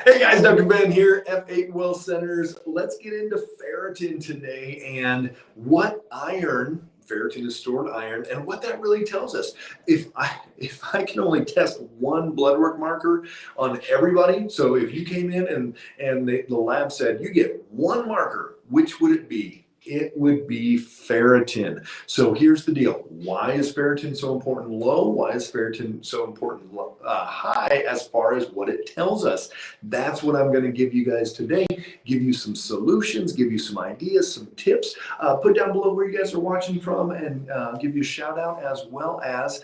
Hey guys, Dr. Ben here, F8 Well Centers. Let's get into ferritin today and what iron, ferritin is stored iron, and what that really tells us. If I can only test one blood work marker on everybody, so if you came in and the lab said you get one marker, which would it be? It would be ferritin. So here's the deal. Why is ferritin so important low? Why is ferritin so important high as far as what it tells us? That's what I'm going to give you guys today. Give you some solutions, give you some ideas, some tips. Put down below where you guys are watching from and give you a shout out as well as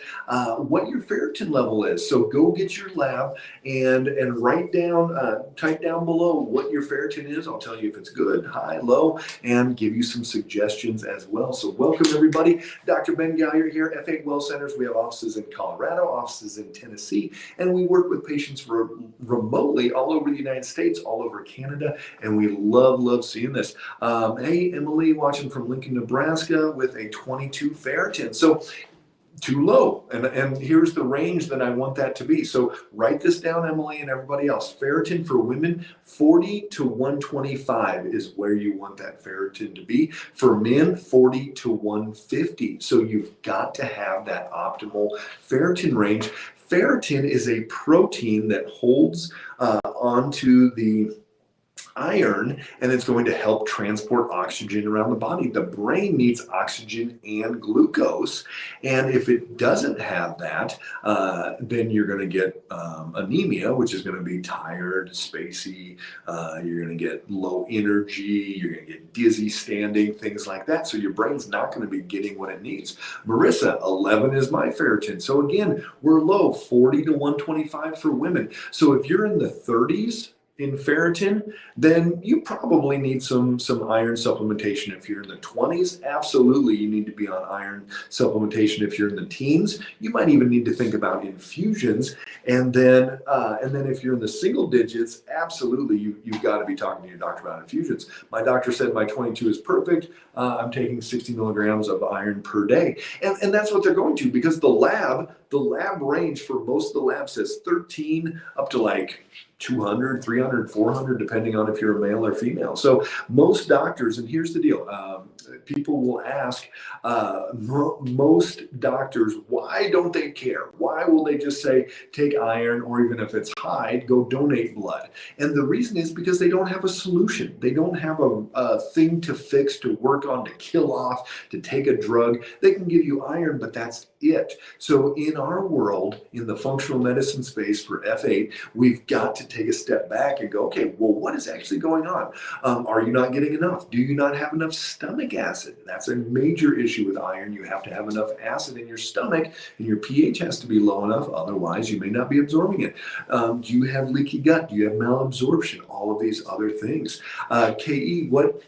what your ferritin level is. So go get your lab and write down, type down below what your ferritin is. I'll tell you if it's good, high, low, and give you some suggestions as well. So welcome everybody. Dr. Ben Gallier here, F8 Well Centers. We have offices in Colorado, offices in Tennessee, and we work with patients remotely all over the United States, all over Canada, and we love seeing this. Hey, Emily watching from Lincoln, Nebraska with a 22 ferritin. So too low, and here's the range that I want that to be. So write this down, Emily and everybody else. Ferritin for women, 40 to 125 is where you want that ferritin to be. For men, 40 to 150. So you've got to have that optimal ferritin range. Ferritin is a protein that holds onto the iron, and it's going to help transport oxygen around the body. The brain needs oxygen and glucose, and if it doesn't have that, then you're going to get anemia, which is going to be tired, spacey, you're going to get low energy, you're going to get dizzy standing, things like that. So your brain's not going to be getting what it needs. Marissa, 11 is my ferritin. So again, we're low, 40 to 125 for women. So if you're in the 30s in ferritin, then you probably need some iron supplementation. If you're in the 20s, absolutely you need to be on iron supplementation. If you're in the teens, you might even need to think about infusions. And then if you're in the single digits, absolutely you've got to be talking to your doctor about infusions. My doctor said my 22 is perfect. I'm taking 60 milligrams of iron per day, and that's what they're going to, because the lab range for most of the labs says 13 up to like 200, 300, 400, depending on if you're a male or female. So most doctors, and here's the deal, people will ask most doctors, why don't they care? Why will they just say, take iron, or even if it's high, go donate blood? And the reason is because they don't have a solution. They don't have a thing to fix, to work on, to kill off, to take a drug. They can give you iron, but that's it. So in our world, in the functional medicine space for F8, we've got to take a step back and go, okay, well, what is actually going on? Are you not getting enough? Do you not have enough stomach acid? That's a major issue with iron. You have to have enough acid in your stomach, and your pH has to be low enough. Otherwise, you may not be absorbing it. Do you have leaky gut? Do you have malabsorption? All of these other things. KE, what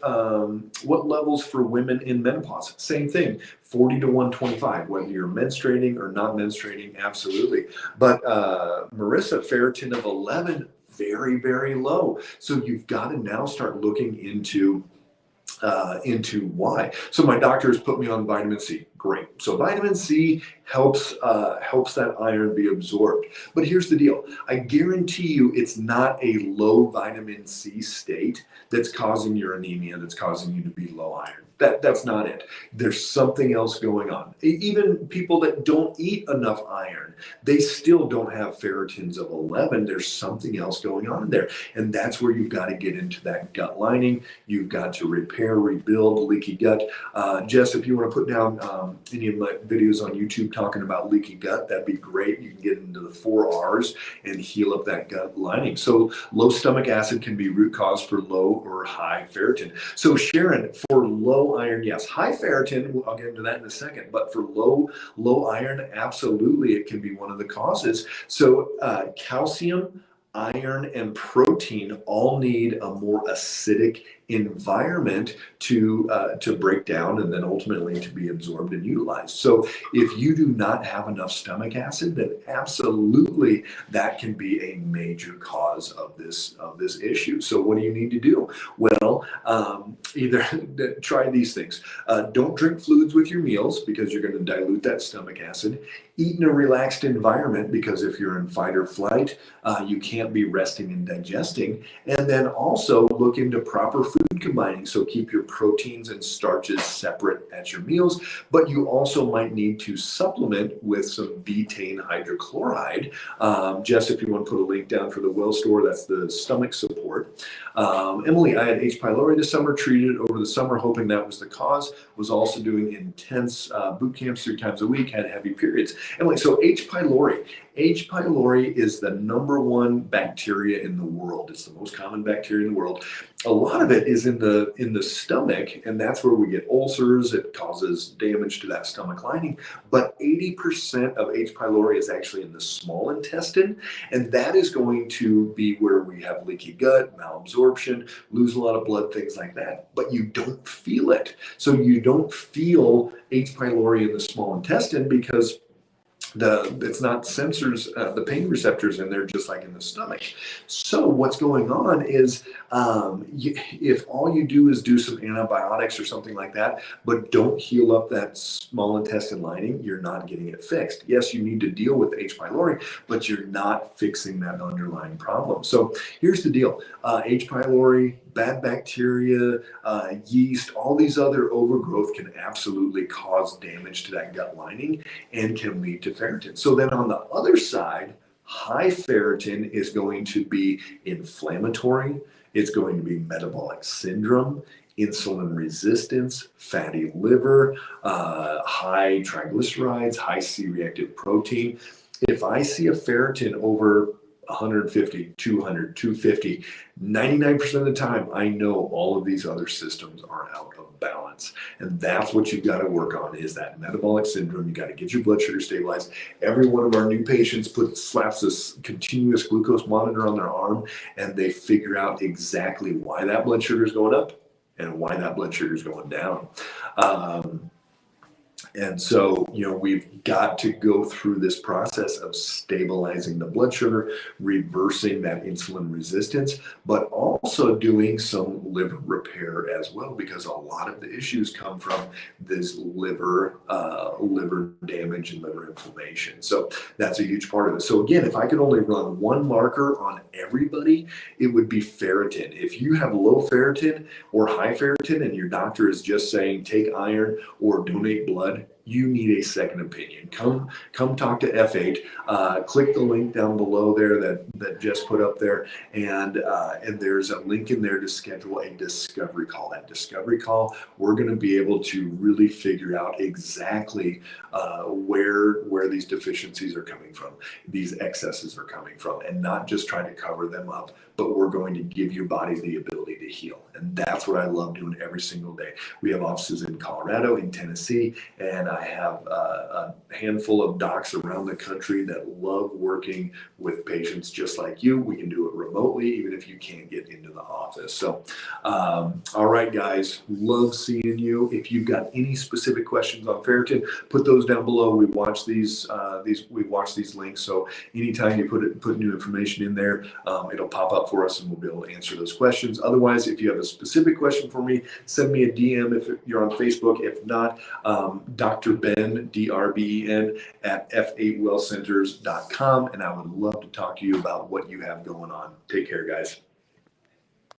levels for women in menopause? Same thing. 40 to 125, whether you're menstruating or not menstruating, absolutely. But Marissa, ferritin of 11, very low. So you've got to now start looking into why. So my doctor has put me on vitamin C. Great. So vitamin C helps that iron be absorbed. But here's the deal. I guarantee you it's not a low vitamin C state that's causing your anemia, that's causing you to be low iron. That's not it. There's something else going on. Even people that don't eat enough iron, they still don't have ferritins of 11. There's something else going on in there. And that's where you've got to get into that gut lining. You've got to repair, rebuild leaky gut. Jess, if you want to put down any of my videos on YouTube talking about leaky gut, that'd be great. You can get into the 4 R's and heal up that gut lining. So low stomach acid can be root cause for low or high ferritin. So Sharon, for low iron, yes. High ferritin, I'll get into that in a second, but for low iron, absolutely, it can be one of the causes. So calcium, iron, and protein all need a more acidic environment to break down and then ultimately to be absorbed and utilized. So if you do not have enough stomach acid, then absolutely that can be a major cause of this issue. So what do you need to do? Well, either try these things. Don't drink fluids with your meals because you're going to dilute that stomach acid. Eat in a relaxed environment because if you're in fight or flight, you can't be resting and digesting. And then also look into proper food combining. So keep your proteins and starches separate at your meals, but you also might need to supplement with some betaine hydrochloride. Jess, if you want to put a link down for the Well Store, that's the stomach support. Emily, I had H. pylori this summer, treated over the summer, hoping that was the cause. Was also doing intense boot camps 3 times a week, had heavy periods. Emily, so H. pylori. H. pylori is the #1 bacteria in the world. It's the most common bacteria in the world. A lot of it is in the stomach, and that's where we get ulcers. It causes damage to that stomach lining. But 80% of H. pylori is actually in the small intestine, and that is going to be where we have leaky gut, malabsorption, lose a lot of blood, things like that. But you don't feel it. So you don't feel H. pylori in the small intestine because it's not sensors, the pain receptors in there, just like in the stomach. So what's going on is if all you do is do some antibiotics or something like that, but don't heal up that small intestine lining, you're not getting it fixed. Yes, you need to deal with H. pylori, but you're not fixing that underlying problem. So here's the deal. H. pylori, bad bacteria, yeast, all these other overgrowth can absolutely cause damage to that gut lining and can lead to ferritin. So then on the other side, high ferritin is going to be inflammatory. It's going to be metabolic syndrome, insulin resistance, fatty liver, high triglycerides, high C-reactive protein. If I see a ferritin over 150, 200, 250, 99% of the time, I know all of these other systems are out of balance. And that's what you've got to work on is that metabolic syndrome. You got to get your blood sugar stabilized. Every one of our new patients slaps this continuous glucose monitor on their arm, and they figure out exactly why that blood sugar is going up and why that blood sugar is going down. And so, we've got to go through this process of stabilizing the blood sugar, reversing that insulin resistance, but also doing some liver repair as well, because a lot of the issues come from this liver damage and liver inflammation. So that's a huge part of it. So again, if I could only run one marker on everybody, it would be ferritin. If you have low ferritin or high ferritin and your doctor is just saying take iron or donate blood, you need a second opinion. Come talk to F8. Click the link down below there that Jess put up there, and there's a link in there to schedule a discovery call. That discovery call, we're going to be able to really figure out exactly where these deficiencies are coming from, these excesses are coming from, and not just try to cover them up, but we're going to give your body the ability to heal. And that's what I love doing every single day. We have offices in Colorado, in Tennessee, and I have a handful of docs around the country that love working with patients just like you. We can do it remotely, even if you can't get into the office. So, all right, guys, love seeing you. If you've got any specific questions on ferritin, put those down below. We watch these links. So anytime you put new information in there, it'll pop up for us and we'll be able to answer those questions. Otherwise, if you have a specific question for me, send me a DM if you're on Facebook. If not, Dr. Ben, DRBEN, at f8wellcenters.com, and I would love to talk to you about what you have going on. Take care, guys.